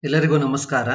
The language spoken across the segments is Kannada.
ಎಲ್ಲರಿಗೂ ನಮಸ್ಕಾರ.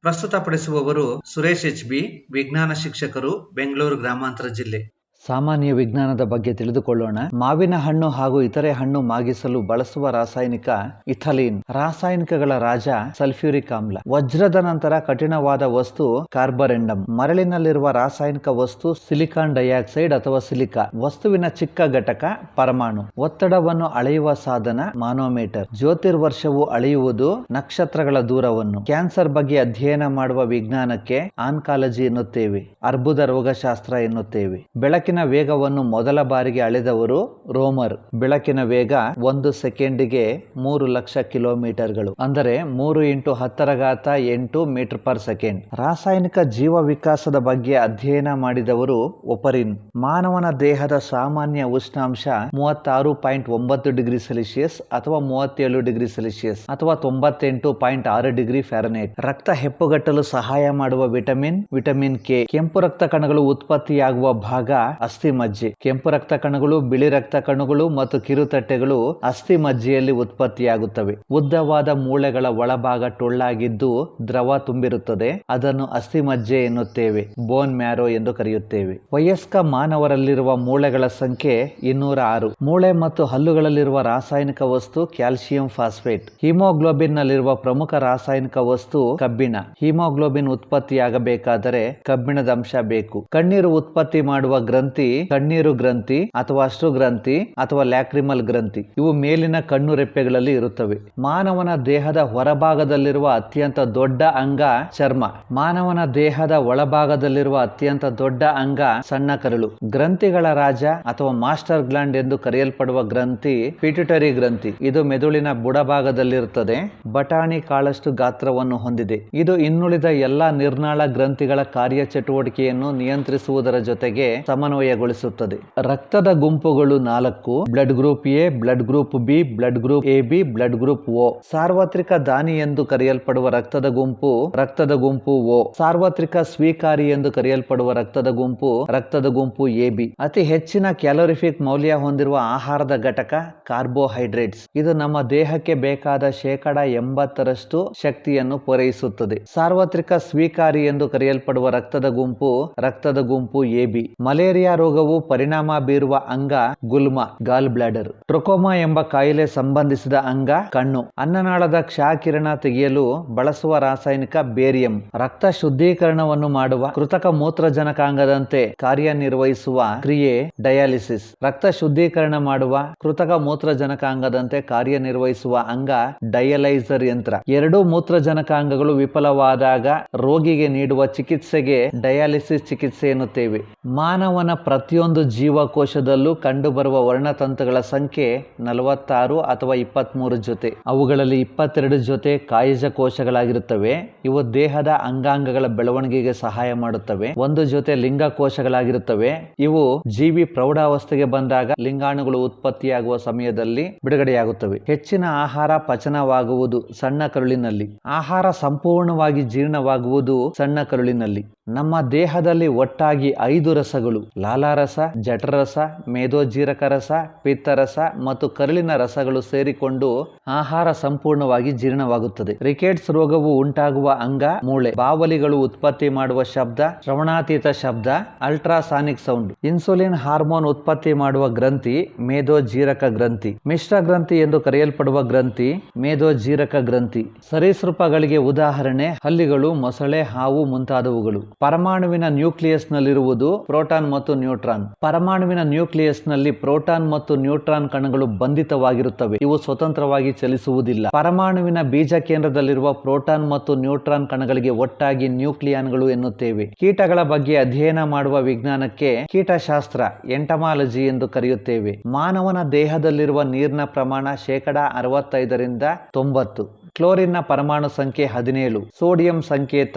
ಪ್ರಸ್ತುತಪಡಿಸುವವರು ಸುರೇಶ್ HB, ವಿಜ್ಞಾನ ಶಿಕ್ಷಕರು, ಬೆಂಗಳೂರು ಗ್ರಾಮಾಂತರ ಜಿಲ್ಲೆ. ಸಾಮಾನ್ಯ ವಿಜ್ಞಾನದ ಬಗ್ಗೆ ತಿಳಿದುಕೊಳ್ಳೋಣ. ಮಾವಿನ ಹಣ್ಣು ಹಾಗೂ ಇತರೆ ಹಣ್ಣು ಮಾಗಿಸಲು ಬಳಸುವ ರಾಸಾಯನಿಕ ಇಥಲೀನ್. ರಾಸಾಯನಿಕಗಳ ರಾಜ ಸಲ್ಫ್ಯೂರಿಕ್ ಆಮ್ಲ. ವಜ್ರದ ನಂತರ ಕಠಿಣವಾದ ವಸ್ತು ಕಾರ್ಬರೆಂಡಮ್. ಮರಳಿನಲ್ಲಿರುವ ರಾಸಾಯನಿಕ ವಸ್ತು ಸಿಲಿಕಾನ್ ಡೈಆಕ್ಸೈಡ್ ಅಥವಾ ಸಿಲಿಕಾ. ವಸ್ತುವಿನ ಚಿಕ್ಕ ಘಟಕ ಪರಮಾಣು. ಒತ್ತಡವನ್ನು ಅಳೆಯುವ ಸಾಧನ ಮಾನೋಮೀಟರ್. ಜ್ಯೋತಿರ್ವರ್ಷವು ಅಳೆಯುವುದು ನಕ್ಷತ್ರಗಳ ದೂರವನ್ನು. ಕ್ಯಾನ್ಸರ್ ಬಗ್ಗೆ ಅಧ್ಯಯನ ಮಾಡುವ ವಿಜ್ಞಾನಕ್ಕೆ ಆನ್ಕಾಲಜಿ ಎನ್ನುತ್ತೇವೆ. ಅರ್ಬುದ ರೋಗಶಾಸ್ತ್ರ ಎನ್ನುತ್ತೇವೆ. ಬೆಳಕಿನ ವೇಗವನ್ನು ಮೊದಲ ಬಾರಿಗೆ ಅಳೆದವರು ರೋಮರ್. ಬೆಳಕಿನ ವೇಗ 1 ಸೆಕೆಂಡಿಗೆ 3 ಲಕ್ಷ ಕಿಲೋಮೀಟರ್ಗಳು, ಅಂದರೆ 3 × 10⁸ ಮೀಟರ್ ಪರ್ ಸೆಕೆಂಡ್. ರಾಸಾಯನಿಕ ಜೀವ ವಿಕಾಸದ ಬಗ್ಗೆ ಅಧ್ಯಯನ ಮಾಡಿದವರು ಒಪರಿನ್. ಮಾನವನ ದೇಹದ ಸಾಮಾನ್ಯ ಉಷ್ಣಾಂಶ 36.9 ಡಿಗ್ರಿ ಸೆಲ್ಸಿಯಸ್ ಅಥವಾ 37 ಡಿಗ್ರಿ ಸೆಲ್ಸಿಯಸ್ ಅಥವಾ 98.6 ಡಿಗ್ರಿ ಫ್ಯಾರನೈಟ್. ರಕ್ತ ಹೆಪ್ಪುಗಟ್ಟಲು ಸಹಾಯ ಮಾಡುವ ವಿಟಮಿನ್ ಕೆ. ಕೆಂಪು ರಕ್ತ ಕಣಗಳು ಉತ್ಪತ್ತಿಯಾಗುವ ಭಾಗ ಅಸ್ಥಿ ಮಜ್ಜೆ. ಕೆಂಪು ರಕ್ತ ಕಣಗಳು, ಬಿಳಿ ರಕ್ತ ಕಣಗಳು ಮತ್ತು ಕಿರುತಟ್ಟೆಗಳು ಅಸ್ಥಿ ಮಜ್ಜೆಯಲ್ಲಿ ಉತ್ಪತ್ತಿಯಾಗುತ್ತವೆ. ಉದ್ದವಾದ ಮೂಳೆಗಳ ಒಳಭಾಗ ಟೊಳ್ಳಾಗಿದ್ದು ದ್ರವ ತುಂಬಿರುತ್ತದೆ. ಅದನ್ನು ಅಸ್ಥಿ ಮಜ್ಜೆ ಎನ್ನುತ್ತೇವೆ. ಬೋನ್ ಮ್ಯಾರೋ ಎಂದು ಕರೆಯುತ್ತೇವೆ. ವಯಸ್ಕ ಮಾನವರಲ್ಲಿರುವ ಮೂಳೆಗಳ ಸಂಖ್ಯೆ 206. ಮೂಳೆ ಮತ್ತು ಹಲ್ಲುಗಳಲ್ಲಿರುವ ರಾಸಾಯನಿಕ ವಸ್ತು ಕ್ಯಾಲ್ಸಿಯಂ ಫಾಸ್ಫೇಟ್. ಹಿಮೋಗ್ಲೋಬಿನ್ ನಲ್ಲಿರುವ ಪ್ರಮುಖ ರಾಸಾಯನಿಕ ವಸ್ತು ಕಬ್ಬಿಣ. ಹಿಮೋಗ್ಲೋಬಿನ್ ಉತ್ಪತ್ತಿಯಾಗಬೇಕಾದರೆ ಕಬ್ಬಿಣದ ಅಂಶ ಬೇಕು. ಕಣ್ಣೀರು ಉತ್ಪತ್ತಿ ಮಾಡುವ ಗ್ರಂಥಿ ಕಣ್ಣೀರು ಗ್ರಂಥಿ ಅಥವಾ ಅಶ್ರು ಗ್ರಂಥಿ ಅಥವಾ ಲ್ಯಾಕ್ರಿಮಲ್ ಗ್ರಂಥಿ. ಇವು ಮೇಲಿನ ಕಣ್ಣು ರೆಪ್ಪೆಗಳಲ್ಲಿ ಇರುತ್ತವೆ. ಮಾನವನ ದೇಹದ ಹೊರಭಾಗದಲ್ಲಿರುವ ಅತ್ಯಂತ ದೊಡ್ಡ ಅಂಗ ಚರ್ಮ. ಮಾನವನ ದೇಹದ ಒಳಭಾಗದಲ್ಲಿರುವ ಅತ್ಯಂತ ದೊಡ್ಡ ಅಂಗ ಸಣ್ಣ ಕರಳು. ಗ್ರಂಥಿಗಳ ರಾಜ ಅಥವಾ ಮಾಸ್ಟರ್ ಗ್ಲ್ಯಾಂಡ್ ಎಂದು ಕರೆಯಲ್ಪಡುವ ಗ್ರಂಥಿ ಪಿಟ್ಯುಟರಿ ಗ್ರಂಥಿ. ಇದು ಮೆದುಳಿನ ಬುಡಭಾಗದಲ್ಲಿರುತ್ತದೆ. ಬಟಾಣಿ ಕಾಳಷ್ಟು ಗಾತ್ರವನ್ನು ಹೊಂದಿದೆ. ಇದು ಇನ್ನುಳಿದ ಎಲ್ಲಾ ನಿರ್ನಾಳ ಗ್ರಂಥಿಗಳ ಕಾರ್ಯಚಟುವಟಿಕೆಯನ್ನು ನಿಯಂತ್ರಿಸುವುದರ ಜೊತೆಗೆ ಸಮನ್ವಯಗೊಳಿಸುತ್ತದೆ. ರಕ್ತದ ಗುಂಪುಗಳು 4: blood group A, blood group B, blood group AB, blood group O. ಸಾರ್ವತ್ರಿಕ ದಾನಿ ಎಂದು ಕರೆಯಲ್ಪಡುವ ರಕ್ತದ ಗುಂಪು O. ಸಾರ್ವತ್ರಿಕ ಸ್ವೀಕಾರಿ ಎಂದು ಕರೆಯಲ್ಪಡುವ ರಕ್ತದ ಗುಂಪು AB. ಅತಿ ಹೆಚ್ಚಿನ ಕ್ಯಾಲೋರಿಫಿಕ್ ಮೌಲ್ಯ ಹೊಂದಿರುವ ಆಹಾರದ ಘಟಕ ಕಾರ್ಬೋಹೈಡ್ರೇಟ್ಸ್. ಇದು ನಮ್ಮ ದೇಹಕ್ಕೆ ಬೇಕಾದ 80% ಶಕ್ತಿಯನ್ನು ಪೂರೈಸುತ್ತದೆ. ಸಾರ್ವತ್ರಿಕ ಸ್ವೀಕಾರಿ ಎಂದು ಕರೆಯಲ್ಪಡುವ ರಕ್ತದ ಗುಂಪು AB. ಮಲೇರಿಯಾ ರೋಗವು ಪರಿಣಾಮ ಬೀರುವ ಅಂಗ ಗುಲ್ಮ ಗಾಲ್ ಬ್ಲಾಡರ್. ಟ್ರೊಕೋಮಾ ಎಂಬ ಕಾಯಿಲೆ ಸಂಬಂಧಿಸಿದ ಅಂಗ ಕಣ್ಣು. ಅನ್ನನಾಳದ ಕ್ಷಕಿರಣ ತೆಗೆಯಲು ಬಳಸುವ ರಾಸಾಯನಿಕ ಬೇರಿಯಂ. ರಕ್ತ ಶುದ್ಧೀಕರಣವನ್ನು ಮಾಡುವ ಕೃತಕ ಮೂತ್ರಜನಕಾಂಗದಂತೆ ಕಾರ್ಯನಿರ್ವಹಿಸುವ ಕ್ರಿಯೆ ಡಯಾಲಿಸಿಸ್. ರಕ್ತ ಶುದ್ಧೀಕರಣ ಮಾಡುವ ಕೃತಕ ಮೂತ್ರಜನಕಾಂಗದಂತೆ ಕಾರ್ಯನಿರ್ವಹಿಸುವ ಅಂಗ ಡಯಲೈಸರ್ ಯಂತ್ರ. ಎರಡೂ ಮೂತ್ರಜನಕಾಂಗಗಳು ವಿಫಲವಾದಾಗ ರೋಗಿಗೆ ನೀಡುವ ಚಿಕಿತ್ಸೆಗೆ ಡಯಾಲಿಸಿಸ್ ಚಿಕಿತ್ಸೆ ಎನ್ನುತ್ತೇವೆ. ಮಾನವನ ಪ್ರತಿಯೊಂದು ಜೀವಕೋಶದಲ್ಲೂ ಕಂಡುಬರುವ ವರ್ಣತಂತುಗಳ ಸಂಖ್ಯೆ 46 ಅಥವಾ 23 ಜೊತೆ. ಅವುಗಳಲ್ಲಿ 22 ಜೊತೆ ಕಾಯಜ ಕೋಶಗಳಾಗಿರುತ್ತವೆ. ಇವು ದೇಹದ ಅಂಗಾಂಗಗಳ ಬೆಳವಣಿಗೆಗೆ ಸಹಾಯ ಮಾಡುತ್ತವೆ. 1 ಜೊತೆ ಲಿಂಗ ಕೋಶಗಳಾಗಿರುತ್ತವೆ. ಇವು ಜೀವಿ ಪ್ರೌಢಾವಸ್ಥೆಗೆ ಬಂದಾಗ ಲಿಂಗಾಣುಗಳು ಉತ್ಪತ್ತಿಯಾಗುವ ಸಮಯದಲ್ಲಿ ಬಿಡುಗಡೆಯಾಗುತ್ತವೆ. ಹೆಚ್ಚಿನ ಆಹಾರ ಪಚನವಾಗುವುದು ಸಣ್ಣ ಕರುಳಿನಲ್ಲಿ. ಆಹಾರ ಸಂಪೂರ್ಣವಾಗಿ ಜೀರ್ಣವಾಗುವುದು ಸಣ್ಣ ಕರುಳಿನಲ್ಲಿ. ನಮ್ಮ ದೇಹದಲ್ಲಿ ಒಟ್ಟಾಗಿ 5 ರಸಗಳು: ಲಾಲಾರಸ, ಜಠರರಸ, ಮೇದೋಜೀರಕ ರಸ, ಪಿತ್ತರಸ ಮತ್ತು ಕರುಳಿನ ರಸಗಳು ಸೇರಿಕೊಂಡು ಆಹಾರ ಸಂಪೂರ್ಣವಾಗಿ ಜೀರ್ಣವಾಗುತ್ತದೆ. ರಿಕೆಟ್ಸ್ ರೋಗವು ಉಂಟಾಗುವ ಅಂಗ ಮೂಳೆ. ಬಾವಲಿಗಳು ಉತ್ಪತ್ತಿ ಮಾಡುವ ಶಬ್ದ ಶ್ರವಣಾತೀತ ಶಬ್ದ, ಅಲ್ಟ್ರಾಸಾನಿಕ್ ಸೌಂಡ್. ಇನ್ಸುಲಿನ್ ಹಾರ್ಮೋನ್ ಉತ್ಪತ್ತಿ ಮಾಡುವ ಗ್ರಂಥಿ ಮೇದೋಜೀರಕ ಗ್ರಂಥಿ. ಮಿಶ್ರ ಗ್ರಂಥಿ ಎಂದು ಕರೆಯಲ್ಪಡುವ ಗ್ರಂಥಿ ಮೇದೋಜೀರಕ ಗ್ರಂಥಿ. ಸರೀಸೃಪಗಳಿಗೆ ಉದಾಹರಣೆ ಹಲ್ಲಿಗಳು, ಮೊಸಳೆ, ಹಾವು ಮುಂತಾದವುಗಳು. ಪರಮಾಣುವಿನ ನ್ಯೂಕ್ಲಿಯಸ್ ನಲ್ಲಿರುವುದು ಪ್ರೋಟಾನ್ ಮತ್ತು ನ್ಯೂಟ್ರಾನ್. ಪರಮಾಣುವಿನ ನ್ಯೂಕ್ಲಿಯಸ್ ನಲ್ಲಿ ಪ್ರೋಟಾನ್ ಮತ್ತು ನ್ಯೂಟ್ರಾನ್ ಕಣಗಳು ಬಂಧಿತವಾಗಿರುತ್ತವೆ. ಇವು ಸ್ವತಂತ್ರವಾಗಿ ಚಲಿಸುವುದಿಲ್ಲ. ಪರಮಾಣುವಿನ ಬೀಜ ಕೇಂದ್ರದಲ್ಲಿರುವ ಪ್ರೋಟಾನ್ ಮತ್ತು ನ್ಯೂಟ್ರಾನ್ ಕಣಗಳಿಗೆ ಒಟ್ಟಾಗಿ ನ್ಯೂಕ್ಲಿಯಾನ್ಗಳು ಎನ್ನುತ್ತೇವೆ. ಕೀಟಗಳ ಬಗ್ಗೆ ಅಧ್ಯಯನ ಮಾಡುವ ವಿಜ್ಞಾನಕ್ಕೆ ಕೀಟಶಾಸ್ತ್ರ ಎಂಟಮಾಲಜಿ ಎಂದು ಕರೆಯುತ್ತೇವೆ. ಮಾನವನ ದೇಹದಲ್ಲಿರುವ ನೀರಿನ ಪ್ರಮಾಣ 65% 90. ಕ್ಲೋರಿನ್ನ ಪರಮಾಣು ಸಂಖ್ಯೆ 17. ಸೋಡಿಯಂ ಸಂಕೇತ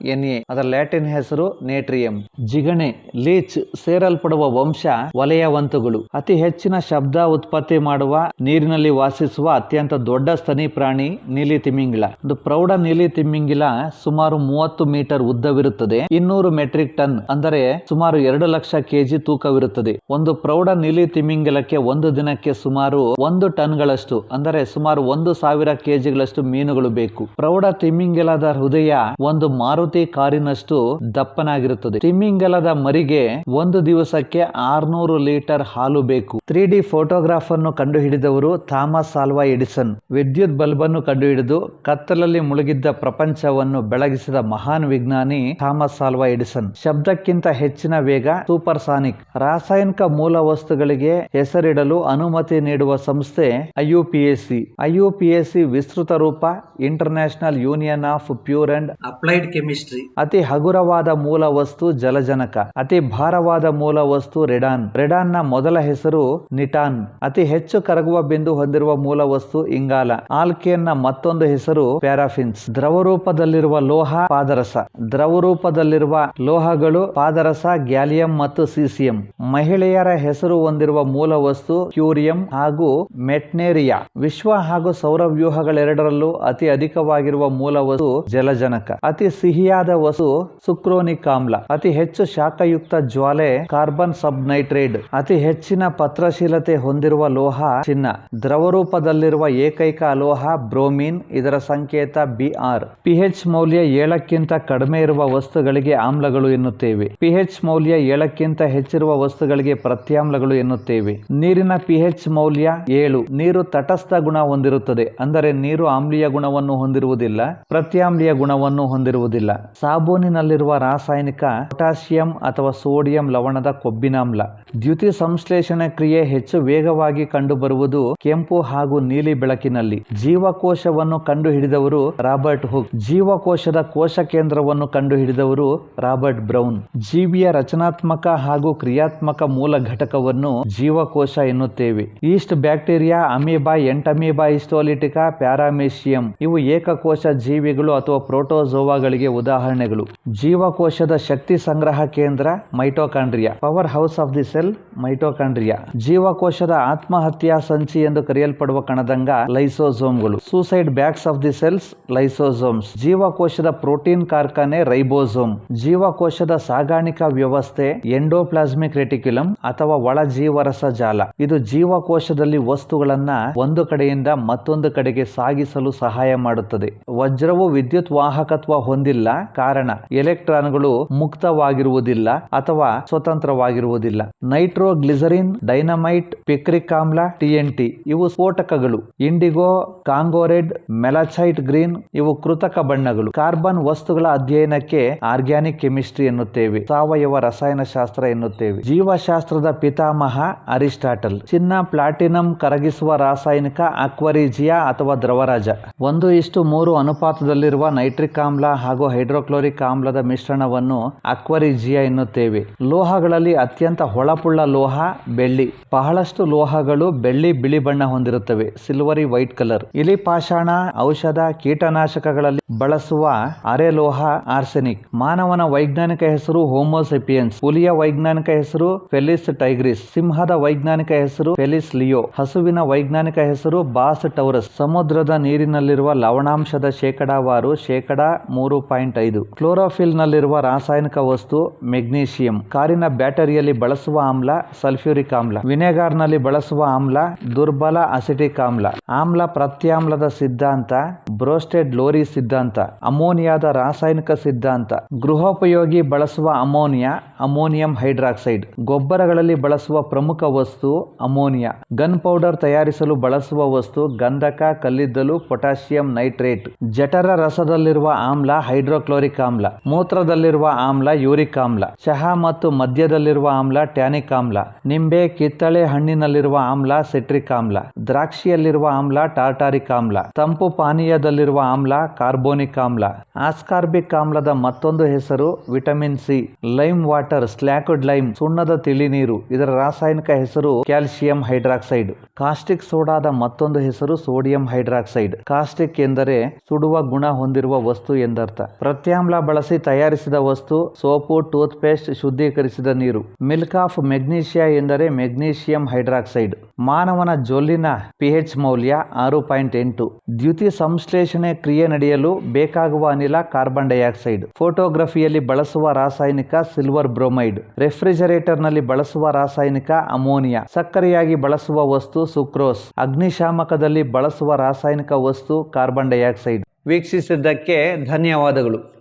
Na. ಅದರ ಲ್ಯಾಟಿನ್ ಹೆಸರು ನೇಟ್ರಿಯಂ. ಜಿಗಣೆ ಲೀಚ್ ಸೇರಲ್ಪಡುವ ವಂಶ ವಲಯವಂತುಗಳು. ಅತಿ ಹೆಚ್ಚಿನ ಶಬ್ದ ಉತ್ಪತ್ತಿ ಮಾಡುವ ನೀರಿನಲ್ಲಿ ವಾಸಿಸುವ ಅತ್ಯಂತ ದೊಡ್ಡ ಸ್ತನಿ ಪ್ರಾಣಿ ನೀಲಿ ತಿಮಿಂಗಿಲ. ಒಂದು ಪ್ರೌಢ ನೀಲಿ ತಿಮಿಂಗಿಲ ಸುಮಾರು 30 ಮೀಟರ್ ಉದ್ದವಿರುತ್ತದೆ. 200 ಮೆಟ್ರಿಕ್ ಟನ್ ಅಂದರೆ ಸುಮಾರು 2 ಲಕ್ಷ ಕೆಜಿ ತೂಕವಿರುತ್ತದೆ. ಒಂದು ಪ್ರೌಢ ನೀಲಿ ತಿಮಿಂಗಿಲಕ್ಕೆ ಒಂದು ದಿನಕ್ಕೆ ಸುಮಾರು 1 ಟನ್ಗಳಷ್ಟು ಅಂದರೆ ಸುಮಾರು 1000 ಕೆಜಿಗಳಷ್ಟು ಮೀನುಗಳು ಬೇಕು. ಪ್ರೌಢ ತಿಮಿಂಗಿಲದ ಹೃದಯ ಒಂದು ಮಾರುತಿ ಕಾರಿನಷ್ಟು ದಪ್ಪನಾಗಿರುತ್ತದೆ. ತಿಮಿಂಗಿಲದ ಮರಿಗೆ ಒಂದು ದಿವಸಕ್ಕೆ 600 ಲೀಟರ್ ಹಾಲು ಬೇಕು. 3D ಫೋಟೋಗ್ರಾಫ್ ಅನ್ನು ಕಂಡುಹಿಡಿದವರು ಥಾಮಸ್ ಆಲ್ವಾ ಎಡಿಸನ್. ವಿದ್ಯುತ್ ಬಲ್ಬ್ ಅನ್ನು ಕಂಡುಹಿಡಿದು ಕತ್ತಲಲ್ಲಿ ಮುಳುಗಿದ್ದ ಪ್ರಪಂಚವನ್ನು ಬೆಳಗಿಸಿದ ಮಹಾನ್ ವಿಜ್ಞಾನಿ ಥಾಮಸ್ ಆಲ್ವಾ ಎಡಿಸನ್. ಶಬ್ದಕ್ಕಿಂತ ಹೆಚ್ಚಿನ ವೇಗ, ಸೂಪರ್ಸಾನಿಕ್. ರಾಸಾಯನಿಕ ಮೂಲ ವಸ್ತುಗಳಿಗೆ ಹೆಸರಿಡಲು ಅನುಮತಿ ನೀಡುವ ಸಂಸ್ಥೆ IUPAC. IUPAC ವಿಸ್ತೃತ ರೂಪ international union of pure and applied chemistry. ಅತಿ ಹಗುರವಾದ ಮೂಲ ವಸ್ತು ಜಲಜನಕ. ಅತಿ ಭಾರವಾದ ಮೂಲ ವಸ್ತು ರೆಡಾನ್. ರೆಡಾನ್ ನ ಮೊದಲ ಹೆಸರು ನಿಟಾನ್. ಅತಿ ಹೆಚ್ಚು ಕರಗುವ ಬಿಂದು ಹೊಂದಿರುವ ಮೂಲ ವಸ್ತು ಇಂಗಾಲ. ಆಲ್ಕೇನ್ ನ ಮತ್ತೊಂದು ಹೆಸರು ಪ್ಯಾರಾಫಿನ್ಸ್. ದ್ರವರೂಪದಲ್ಲಿರುವ ಲೋಹ ಪಾದರಸ. ದ್ರವರೂಪದಲ್ಲಿರುವ ಲೋಹಗಳು ಪಾದರಸ, ಗ್ಯಾಲಿಯಂ ಮತ್ತು ಸೀಸಿಯಂ. ಮಹಿಳೆಯರ ಹೆಸರು ಹೊಂದಿರುವ ಮೂಲ ವಸ್ತು ಕ್ಯೂರಿಯಂ ಹಾಗೂ ಮೆಟ್ನೇರಿಯಾ. ವಿಶ್ವ ಹಾಗೂ ಸೌರವ್ಯೂಹಗಳೆರಡರಲ್ಲೂ ಅತಿ ಅಧಿಕವಾಗಿರುವ ಮೂಲ ವಸ್ತು ಜಲಜನಕ. ಅತಿ ಸಿಹಿಯಾದ ವಸ್ತು ಸುಕ್ರೋನಿಕ್ ಆಮ್ಲ. ಅತಿ ಹೆಚ್ಚು ಶಾಖಯುಕ್ತ ಜ್ವಾಲೆ ಕಾರ್ಬನ್ ಸಬ್ನೈಟ್ರೇಟ್. ಅತಿ ಹೆಚ್ಚಿನ ಪತ್ರಶೀಲತೆ ಹೊಂದಿರುವ ಲೋಹ ಚಿನ್ನ. ದ್ರವರೂಪದಲ್ಲಿರುವ ಏಕೈಕ ಲೋಹ ಬ್ರೋಮಿನ್. ಇದರ ಸಂಕೇತ Br. pH ಮೌಲ್ಯ 7ಕ್ಕಿಂತ ಕಡಿಮೆ ಇರುವ ವಸ್ತುಗಳಿಗೆ ಆಮ್ಲಗಳು ಎನ್ನುತ್ತೇವೆ. pH ಮೌಲ್ಯ 7ಕ್ಕಿಂತ ಹೆಚ್ಚಿರುವ ವಸ್ತುಗಳಿಗೆ ಪ್ರತ್ಯಾಮ್ಲಗಳು ಎನ್ನುತ್ತೇವೆ. ನೀರಿನ pH ಮೌಲ್ಯ 7. ನೀರು ತಟಸ್ಥ ಗುಣ ಹೊಂದಿರುತ್ತದೆ, ಅಂದರೆ ನೀರು ಆಮ್ಲೀಯ ಗುಣವನ್ನು ಹೊಂದಿರುವುದಿಲ್ಲ, ಪ್ರತ್ಯಾಮ್ಲೀಯ ಗುಣವನ್ನು ಹೊಂದಿರುವುದಿಲ್ಲ. ಸಾಬೂನಿನಲ್ಲಿರುವ ರಾಸಾಯನಿಕ ಪೊಟ್ಯಾಸಿಯಂ ಅಥವಾ ಸೋಡಿಯಂ ಲವಣದ ಕೊಬ್ಬಿನಾಮ್ಲ. ದ್ಯುತಿ ಸಂಶ್ಲೇಷಣೆ ಕ್ರಿಯೆ ಹೆಚ್ಚು ವೇಗವಾಗಿ ಕಂಡುಬರುವುದು ಕೆಂಪು ಹಾಗೂ ನೀಲಿ ಬೆಳಕಿನಲ್ಲಿ. ಜೀವಕೋಶವನ್ನು ಕಂಡುಹಿಡಿದವರು ರಾಬರ್ಟ್ ಹುಕ್. ಜೀವಕೋಶದ ಕೋಶ ಕೇಂದ್ರವನ್ನು ಕಂಡುಹಿಡಿದವರು ರಾಬರ್ಟ್ ಬ್ರೌನ್. ಜೀವಿಯ ರಚನಾತ್ಮಕ ಹಾಗೂ ಕ್ರಿಯಾತ್ಮಕ ಮೂಲ ಘಟಕವನ್ನು ಜೀವಕೋಶ ಎನ್ನುತ್ತೇವೆ. ಈಸ್ಟ್ ಬ್ಯಾಕ್ಟೀರಿಯಾ, ಅಮೀಬಾ, ಎಂಟಮೀಬಾ, ಹಿಸ್ಟೋಲಿಟಿಕಾ, ಪ್ಯಾರಾಮೆಸಿಯಂ ಇವು ಏಕಕೋಶ ಜೀವಿಗಳು ಅಥವಾ ಪ್ರೋಟೋಜೋವಾಗಳಿಗೆ ಉದಾಹರಣೆಗಳು. ಜೀವಕೋಶದ ಶಕ್ತಿ ಸಂಗ್ರಹ ಕೇಂದ್ರ mitochondria. Power house of the cell mitochondria. ಜೀವಕೋಶದ ಆತ್ಮಹತ್ಯಾ ಸಂಚಿ ಎಂದು ಕರೆಯಲ್ಪಡುವ ಕಣದಂಗ ಲೈಸೋಸೋಮ್ಗಳು. Suicide bags of the cells lysosomes. ಜೀವಕೋಶದ ಪ್ರೋಟೀನ್ ಕಾರ್ಖಾನೆ ರೈಬೋಸೋಮ್. ಜೀವಕೋಶದ ಸಾಗಾಣಿಕಾ ವ್ಯವಸ್ಥೆ ಎಂಡೋಪ್ಲಾಸ್ಮಿಕ್ ರೆಟಿಕ್ಯುಲಮ್ ಅಥವಾ ಒಳ ಜೀವರಸ ಜಾಲ. ಇದು ಜೀವಕೋಶದಲ್ಲಿ ವಸ್ತುಗಳನ್ನ ಒಂದು ಕಡೆಯಿಂದ ಮತ್ತೊಂದು ಕಡೆಗೆ ಸಾಗಿಸಲು ಸಹಾಯ ಮಾಡುತ್ತದೆ. ವಜ್ರವು ವಿದ್ಯುತ್ ವಾಹಕತ್ವ ಹೊಂದಿಲ್ಲ, ಕಾರಣ ಎಲೆಕ್ಟ್ರಾನ್ಗಳು ಮುಕ್ತವಾಗಿರುವುದಿಲ್ಲ ಅಥವಾ ಸ್ವತಂತ್ರವಾಗಿರುವುದಿಲ್ಲ. ನೈಟ್ರೋಗ್ಲಿಸರಿನ್, ಡೈನಮೈಟ್, ಪಿಕ್ರಿಕ್ ಆಮ್ಲ, TNT ಇವು ಸ್ಫೋಟಕಗಳು. ಇಂಡಿಗೋ, ಕಾಂಗೋ ರೆಡ್, ಮೆಲಾಚೈಟ್ ಗ್ರೀನ್ ಇವು ಕೃತಕ ಬಣ್ಣಗಳು. ಕಾರ್ಬನ್ ವಸ್ತುಗಳ ಅಧ್ಯಯನಕ್ಕೆ ಆರ್ಗ್ಯಾನಿಕ್ ಕೆಮಿಸ್ಟ್ರಿ ಎನ್ನುತ್ತೇವೆ, ಸಾವಯವ ರಸಾಯನಶಾಸ್ತ್ರ ಎನ್ನುತ್ತೇವೆ. ಜೀವಶಾಸ್ತ್ರದ ಪಿತಾಮಹ ಅರಿಸ್ಟಾಟಲ್. ಚಿನ್ನ, ಪ್ಲಾಟಿನಂ ಕರಗಿಸುವ ರಾಸಾಯನಿಕ ಅಕ್ವರಿಜಿಯಾ ಅಥವಾ ದ್ರವರಾಜ. 1:3 ಅನುಪಾತದಲ್ಲಿರುವ ನೈಟ್ರಿಕ್ ಆಮ್ಲ ಹಾಗೂ ಹೈಡ್ರೋಕ್ಲೋರಿಕ್ ಆಮ್ಲದ ಮಿಶ್ರಣವನ್ನು ಅಕ್ವರಿಜಿಯಾ ಎನ್ನುತ್ತೇವೆ. ಲೋಹಗಳಲ್ಲಿ ಅತ್ಯಂತ ಹೊಳಪುಳ್ಳ ಲೋಹ ಬೆಳ್ಳಿ. ಬಹಳಷ್ಟು ಲೋಹಗಳು ಬೆಳ್ಳಿ ಬಿಳಿ ಬಣ್ಣ ಹೊಂದಿರುತ್ತವೆ, ಸಿಲ್ವರಿ ವೈಟ್ ಕಲರ್. ಇಲಿ ಪಾಷಾಣ, ಔಷಧ, ಕೀಟನಾಶಕಗಳಲ್ಲಿ ಬಳಸುವ ಅರೆಲೋಹ ಆರ್ಸೆನಿಕ್. ಮಾನವನ ವೈಜ್ಞಾನಿಕ ಹೆಸರು ಹೋಮೋಸೆಪಿಯನ್ಸ್. ಹುಲಿಯ ವೈಜ್ಞಾನಿಕ ಹೆಸರು ಫೆಲಿಸ್ ಟೈಗ್ರಿಸ್. ಸಿಂಹದ ವೈಜ್ಞಾನಿಕ ಹೆಸರು ಫೆಲಿಸ್ ಲಿಯೋ. ಹಸುವಿನ ವೈಜ್ಞಾನಿಕ ಹೆಸರು ಬಾಸ್ ಟೌರಸ್. ಸಮುದ್ರದ ನೀರಿನಲ್ಲಿರುವ ಲವಣಾಂಶದ ಶೇಕಡಾವಾರು 3.5. ಕ್ಲೋರೋಫಿಲ್ ನಲ್ಲಿರುವ ರಾಸಾಯನಿಕ ವಸ್ತು ಮೆಗ್ನೀಷಿಯಂ. ಕಾರಿನ ಬ್ಯಾಟರಿಯಲ್ಲಿ ಬಳಸುವ ಆಮ್ಲ ಸಲ್ಫ್ಯೂರಿಕ್ ಆಮ್ಲ. ವಿನೆಗಾರ್ ನಲ್ಲಿ ಬಳಸುವ ಆಮ್ಲ ದುರ್ಬಲ ಅಸಿಟಿಕ್ ಆಮ್ಲ. ಆಮ್ಲ ಪ್ರತ್ಯಾಮ್ಲದ ಸಿದ್ಧಾಂತ ಬ್ರೋಸ್ಟೆಡ್ ಲೋರಿ ಸಿದ್ಧಾಂತ. ಅಮೋನಿಯಾದ ರಾಸಾಯನಿಕ ಸಿದ್ಧಾಂತ. ಗೃಹೋಪಯೋಗಿ ಬಳಸುವ ಅಮೋನಿಯಾ ಅಮೋನಿಯಂ ಹೈಡ್ರಾಕ್ಸೈಡ್. ಗೊಬ್ಬರಗಳಲ್ಲಿ ಬಳಸುವ ಪ್ರಮುಖ ವಸ್ತು ಅಮೋನಿಯಾ. ಗನ್ ಪೌಡರ್ ತಯಾರಿಸಲು ಬಳಸುವ ವಸ್ತು ಗಂಧಕ, ಕಲ್ಲಿದ್ದಲು, ಪೊಟ್ಯಾಸಿಯಂ ನೈಟ್ರೇಟ್. ಜಠರ ರಸದಲ್ಲಿರುವ ಆಮ್ಲ ಹೈಡ್ರೋಕ್ಲೋರಿಕ್ ಆಮ್ಲ. ಮೂತ್ರದಲ್ಲಿರುವ ಆಮ್ಲ ಯೂರಿಕ್ ಆಮ್ಲ. ಚಹಾ ಮತ್ತು ಮದ್ಯದಲ್ಲಿರುವ ಆಮ್ಲ ಟ್ಯಾನಿಕ್ ಆಮ್ಲ. ನಿಂಬೆ, ಕಿತ್ತಳೆ ಹಣ್ಣಿನಲ್ಲಿರುವ ಆಮ್ಲ ಸಿಟ್ರಿಕ್ ಆಮ್ಲ. ದ್ರಾಕ್ಷಿಯಲ್ಲಿರುವ ಆಮ್ಲ ಟಾರ್ಟಾರಿಕ್ ಆಮ್ಲ. ತಂಪು ಪಾನೀಯದಲ್ಲಿರುವ ಆಮ್ಲ ಕಾರ್ಬೋನಿಕ್ ಆಮ್ಲ. ಆಸ್ಕಾರ್ಬಿಕ್ ಆಮ್ಲದ ಮತ್ತೊಂದು ಹೆಸರು vitamin C. Lime water slaked lime ಸುಣ್ಣದ ತಿಳಿ ನೀರು. ಇದರ ರಾಸಾಯನಿಕ ಹೆಸರು ಕ್ಯಾಲ್ಸಿಯಂ ಹೈಡ್ರಾಕ್ಸೈಡ್. ಕಾಸ್ಟಿಕ್ ಸೋಡಾದ ಮತ್ತೊಂದು ಹೆಸರು ಸೋಡಿಯಂ ಹೈಡ್ರಾಕ್ಸೈಡ್. ಕಾಸ್ಟಿಕ್ ಎಂದರೆ ಸುಡುವ ಗುಣ ಹೊಂದಿರುವ ವಸ್ತು ಎಂದರ್ಥ. ಪ್ರತ್ಯಾಮ್ಲ ಬಳಸಿ ತಯಾರಿಸಿದ ವಸ್ತು ಸೋಪು, ಟೂತ್ ಪೇಸ್ಟ್, ಶುದ್ಧೀಕರಿಸಿದ ನೀರು. ಮಿಲ್ಕ್ ಆಫ್ ಮೆಗ್ನೀಷಿಯಾ ಎಂದರೆ ಮೆಗ್ನೀಷಿಯಂ ಹೈಡ್ರಾಕ್ಸೈಡ್. ಮಾನವನ ಜೊಲ್ಲಿನ pH ಮೌಲ್ಯ 6.8. ದ್ಯುತಿ ಸಂಶ್ಲೇಷಣೆ ಕ್ರಿಯೆ ನಡೆಯಲು ಬೇಕಾಗುವ ಅನಿಲ ಕಾರ್ಬನ್ ಡೈಆಕ್ಸೈಡ್. ಫೋಟೋಗ್ರಫಿಯಲ್ಲಿ ಬಳಸುವ ರಾಸಾಯನಿಕ ಸಿಲ್ವರ್ ಬ್ರೋಮೈಡ್. ರೆಫ್ರಿಜರೇಟರ್ ನಲ್ಲಿ ಬಳಸುವ ರಾಸಾಯನಿಕ ಅಮೋನಿಯಾ. ಸಕ್ಕರೆಯಾಗಿ ಬಳಸುವ ವಸ್ತು ಸುಕ್ರೋಸ್. ಅಗ್ನಿಶಾಮಕದಲ್ಲಿ ಬಳಸುವ ರಾಸಾಯನಿಕ ವಸ್ತು ವಸ್ತು ಕಾರ್ಬನ್ ಡೈಆಕ್ಸೈಡ್. ವೀಕ್ಷಿಸಿದ್ದಕ್ಕೆ ಧನ್ಯವಾದಗಳು.